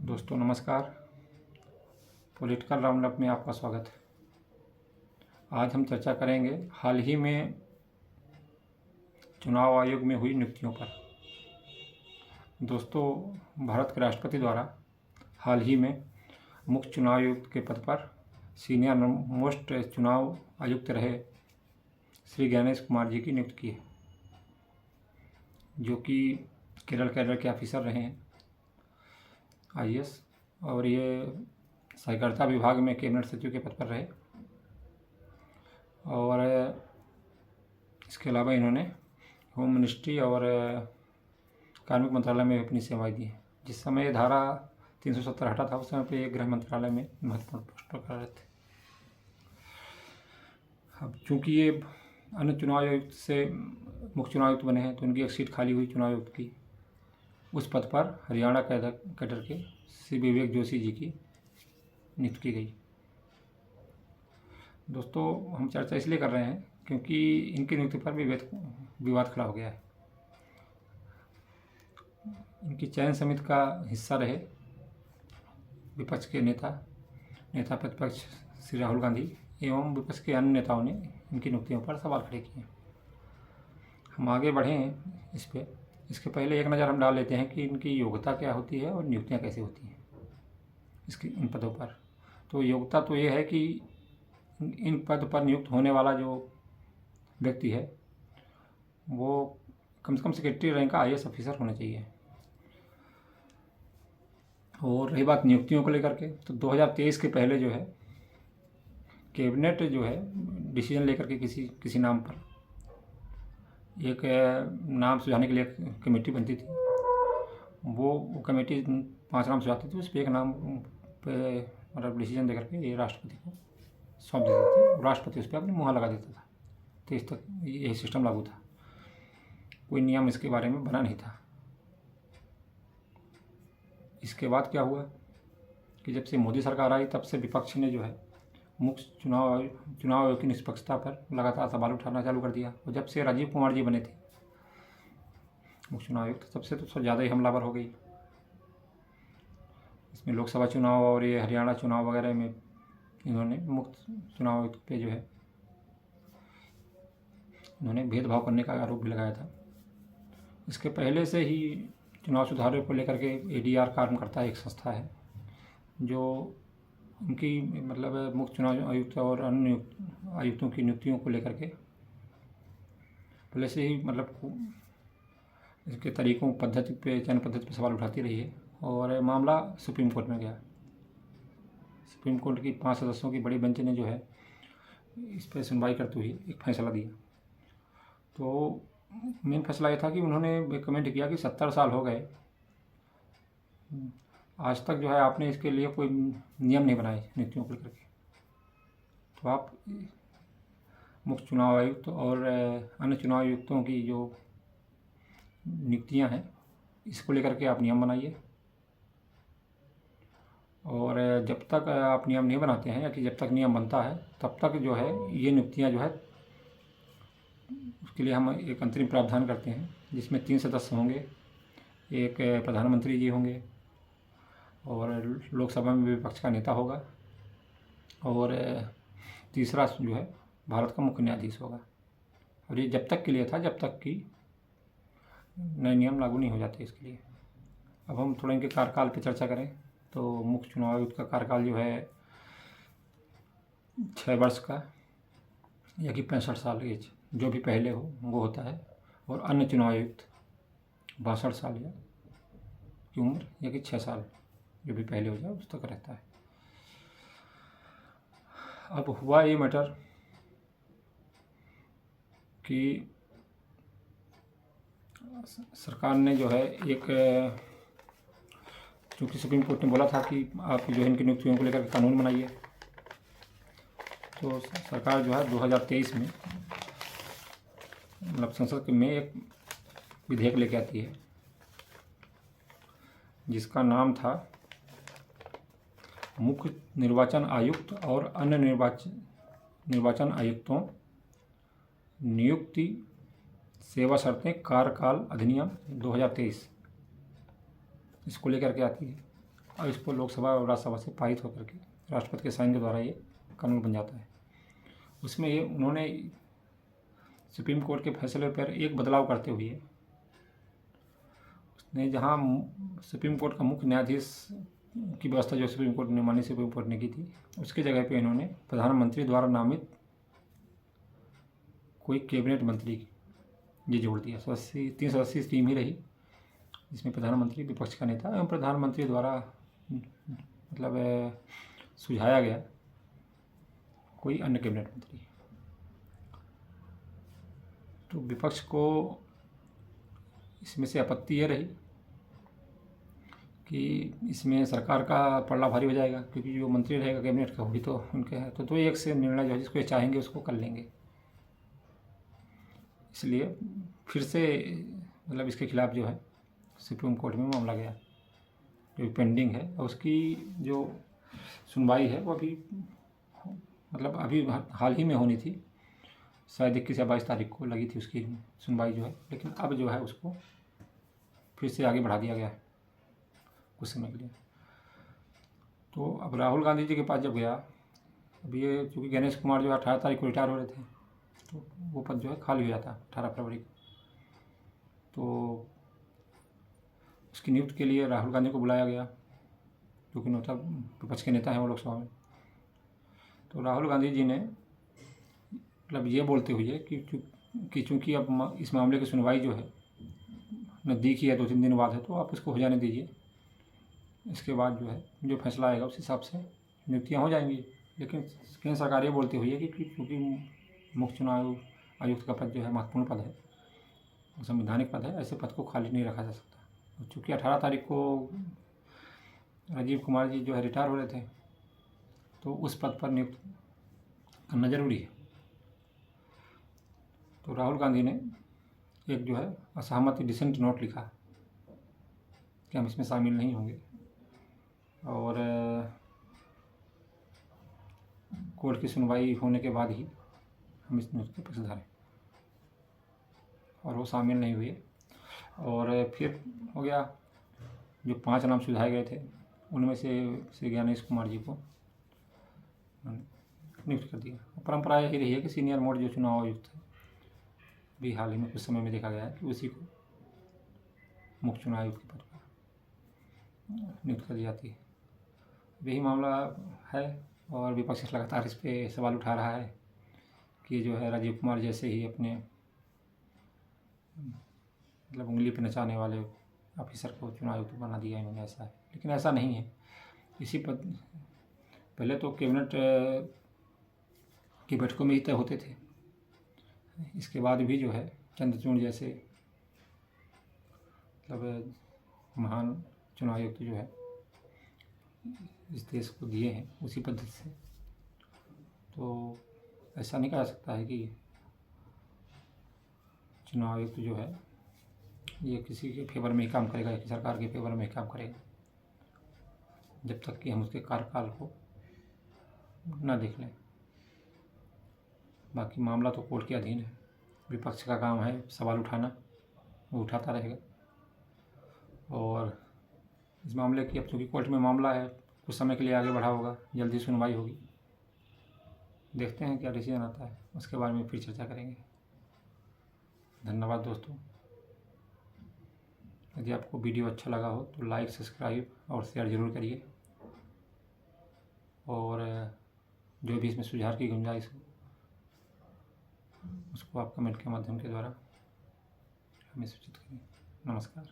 दोस्तों नमस्कार। Political roundup में आपका स्वागत है। आज हम चर्चा करेंगे हाल ही में चुनाव आयोग में हुई नियुक्तियों पर। दोस्तों, भारत के राष्ट्रपति द्वारा हाल ही में मुख्य चुनाव आयुक्त के पद पर सीनियर मोस्ट चुनाव आयुक्त रहे श्री गणेश कुमार जी की नियुक्ति की है, जो कि केरल कैडर के ऑफिसर रहे हैं IAS, और ये सहकारिता विभाग में कैबिनेट सचिव के पद पर रहे। और इसके अलावा इन्होंने होम मिनिस्ट्री और कार्मिक मंत्रालय में अपनी सेवाएं दी हैं। जिस समय धारा 370 हटा था उस समय पे ये गृह मंत्रालय में महत्वपूर्ण पोस्ट पर कर रहे थे। अब चूँकि ये अन्य चुनाव आयुक्त से मुख्य चुनाव आयुक्त बने हैं तो उनकी एक सीट खाली हुई चुनाव आयुक्त की। उस पद पर हरियाणा कैडर के श्री विवेक जोशी जी की नियुक्ति की गई। दोस्तों, हम चर्चा इसलिए कर रहे हैं क्योंकि इनकी नियुक्ति पर भी विवाद खड़ा हो गया है। इनकी चयन समिति का हिस्सा रहे विपक्ष के नेता प्रतिपक्ष श्री राहुल गांधी एवं विपक्ष के अन्य नेताओं ने इनकी नियुक्तियों पर सवाल खड़े किए। हम आगे बढ़ें इस पर, इसके पहले एक नज़र हम डाल लेते हैं कि इनकी योग्यता क्या होती है और नियुक्तियाँ कैसे होती हैं इन पदों पर। तो योग्यता तो ये है कि इन पद पर नियुक्त होने वाला जो व्यक्ति है वो कम से कम सेक्रेटरी रैंक का IAS ऑफिसर होना चाहिए। और रही बात नियुक्तियों को लेकर के, तो 2023 के पहले जो है कैबिनेट जो है डिसीजन लेकर के किसी नाम पर एक नाम सुझाने के लिए कमेटी बनती थी। वो कमेटी 5 नाम सुझाती थी, उस पर एक नाम पे मतलब डिसीजन देकर के ये राष्ट्रपति को सौंप देते थे। राष्ट्रपति उस पर अपनी मुहर लगा देता था। तो इस तक यही सिस्टम लागू था, कोई नियम इसके बारे में बना नहीं था। इसके बाद क्या हुआ कि जब से मोदी सरकार आई तब से विपक्ष ने जो है मुख्य चुनाव आयोग की निष्पक्षता पर लगातार सवाल उठाना चालू कर दिया। और जब से राजीव कुमार जी बने थे मुख्य चुनाव आयुक्त तब से तो ज़्यादा ही हमलावर हो गई। इसमें लोकसभा चुनाव और ये हरियाणा चुनाव वगैरह में इन्होंने मुख्य चुनाव आयुक्त पे जो है इन्होंने भेदभाव करने का आरोप भी लगाया था। इसके पहले से ही चुनाव सुधारों को लेकर के ADR काम करता है, एक संस्था है जो उनकी मतलब मुख्य चुनाव आयुक्त और अन्य आयुक्तों की नियुक्तियों को लेकर के पहले से ही मतलब इसके तरीकों चयन पद्धति पे सवाल उठाती रही है। और मामला सुप्रीम कोर्ट में गया। सुप्रीम कोर्ट की 5 सदस्यों की बड़ी बेंच ने जो है इस पर सुनवाई करते हुए एक फैसला दिया। तो मेन फैसला ये था कि उन्होंने कमेंट किया कि 70 साल हो गए, आज तक जो है आपने इसके लिए कोई नियम नहीं बनाए नियुक्तियों को लेकर के। तो आप मुख्य चुनाव आयुक्त और अन्य चुनाव आयुक्तों की जो नियुक्तियां हैं इसको लेकर के आप नियम बनाइए। और जब तक आप नियम नहीं बनाते हैं या कि जब तक नियम बनता है तब तक जो है ये नियुक्तियां जो है उसके लिए हम एक अंतरिम प्रावधान करते हैं, जिसमें 3 सदस्य होंगे, एक प्रधानमंत्री जी होंगे और लोकसभा में विपक्ष का नेता होगा और तीसरा जो है भारत का मुख्य न्यायाधीश होगा। और ये जब तक के लिए था जब तक कि नए नियम लागू नहीं हो जाते इसके लिए। अब हम थोड़ा इनके कार्यकाल पे चर्चा करें तो मुख्य चुनाव आयुक्त का कार्यकाल जो है 6 वर्ष का या कि 65 साल एज जो भी पहले हो वो होता है। और अन्य चुनाव आयुक्त 62 साल या की उम्र या कि 6 साल जो भी पहले हो जाए उस तक रहता है। अब हुआ ये मैटर कि सरकार ने जो है एक, चूँकि सुप्रीम कोर्ट ने बोला था कि आप जो है इनकी नियुक्तियों को लेकर कानून बनाइए, तो सरकार जो है 2023 में मतलब संसद में एक विधेयक लेके आती है जिसका नाम था मुख्य निर्वाचन आयुक्त और अन्य निर्वाचन आयुक्तों नियुक्ति सेवा शर्तें कार्यकाल अधिनियम 2023 इसको लेकर के आती है। और इस पर लोकसभा और राज्यसभा से पारित होकर के राष्ट्रपति के साइन के द्वारा ये कानून बन जाता है। उसमें ये उन्होंने सुप्रीम कोर्ट के फैसले पर एक बदलाव करते हुए उसने जहाँ सुप्रीम कोर्ट का मुख्य न्यायाधीश की व्यवस्था जो सुप्रीम कोर्ट ने माननीय सुप्रीम कोर्ट ने की थी, उसकी जगह पे इन्होंने प्रधानमंत्री द्वारा नामित कोई कैबिनेट मंत्री ये जोड़ दिया। 380 टीम ही रही, जिसमें प्रधानमंत्री विपक्ष का नेता एवं प्रधानमंत्री द्वारा मतलब सुझाया गया कोई अन्य कैबिनेट मंत्री। तो विपक्ष को इसमें से आपत्ति ये रही कि इसमें सरकार का पलड़ा भारी हो जाएगा, क्योंकि जो मंत्री रहेगा कैबिनेट का वही तो उनके है, तो एक से निर्णय जो है जिसको चाहेंगे उसको कर लेंगे। इसलिए फिर से मतलब इसके खिलाफ जो है सुप्रीम कोर्ट में मामला गया जो पेंडिंग है, और उसकी जो सुनवाई है वो अभी मतलब अभी हाल ही में होनी थी, शायद 21 या 22 तारीख को लगी थी उसकी सुनवाई जो है, लेकिन अब जो है उसको फिर से आगे बढ़ा दिया गया है कुछ समय के लिए। तो अब राहुल गांधी जी के पास जब गया, अब ये चूँकि गणेश कुमार जो 18 तारीख को रिटायर हो रहे थे, तो वो पद जो है खाली हो जाता 18 फरवरी को। तो उसकी नियुक्ति के लिए राहुल गांधी को बुलाया गया, क्योंकि विपक्ष के नेता हैं वो लोकसभा में। तो राहुल गांधी जी ने मतलब ये बोलते हुए कि चूँकि अब इस मामले की सुनवाई जो है नज़दीक ही है, 2-3 दिन बाद है, तो आप इसको हो जाने दीजिए, इसके बाद जो है जो फैसला आएगा उस हिसाब से नियुक्तियाँ हो जाएंगी। लेकिन केंद्र सरकार ये बोलती हुई है कि क्योंकि मुख्य चुनाव आयुक्त का पद जो है महत्वपूर्ण पद है, संवैधानिक पद है, ऐसे पद को खाली नहीं रखा जा सकता। चूँकि 18 तारीख को राजीव कुमार जी जो है रिटायर हो रहे थे, तो उस पद पर नियुक्त करना जरूरी है। तो राहुल गांधी ने एक जो है असहमति डिसेंट नोट लिखा कि हम इसमें शामिल नहीं होंगे, और कोर्ट की सुनवाई होने के बाद ही हम इस नियुक्ति के पक्षधर हैं, और वो शामिल नहीं हुए। और फिर हो गया, जो 5 नाम सुझाए गए थे उनमें से श्री गणेश कुमार जी को नियुक्त कर दिया। परंपरा यही रही है कि सीनियर मोड जो चुनाव आयुक्त है, भी हाल ही में कुछ समय में देखा गया है कि उसी को मुख्य चुनाव आयुक्त के पद पर नियुक्त कर दी जाती है। यही मामला है, और विपक्ष लगातार इस पर सवाल उठा रहा है कि जो है राजीव कुमार जैसे ही अपने मतलब उंगली पर नचाने वाले ऑफिसर को चुनाव आयुक्त बना दिया इन्होंने, ऐसा है। लेकिन ऐसा नहीं है। इसी पद पहले तो कैबिनेट की बैठकों में ही तय होते थे, इसके बाद भी जो है चंद्रचूड़ जैसे मतलब महान चुनाव आयुक्त जो है इस देश को दिए हैं उसी पद्धति से। तो ऐसा नहीं कहा जा सकता है कि चुनाव आयुक्त जो है ये किसी के फेवर में ही काम करेगा या कि सरकार के फेवर में ही काम करेगा, जब तक कि हम उसके कार्यकाल को ना देख लें। बाकी मामला तो कोर्ट के अधीन है, विपक्ष का काम है सवाल उठाना, वो उठाता रहेगा। और इस मामले की अब चूँकि कोर्ट में मामला है, कुछ समय के लिए आगे बढ़ा होगा, जल्दी सुनवाई होगी, देखते हैं क्या डिसीजन आता है, उसके बारे में फिर चर्चा करेंगे। धन्यवाद दोस्तों। यदि आपको वीडियो अच्छा लगा हो तो लाइक, सब्सक्राइब और शेयर ज़रूर करिए, और जो भी इसमें सुधार की गुंजाइश हो उसको आप कमेंट के माध्यम के द्वारा हमें सूचित करें। नमस्कार।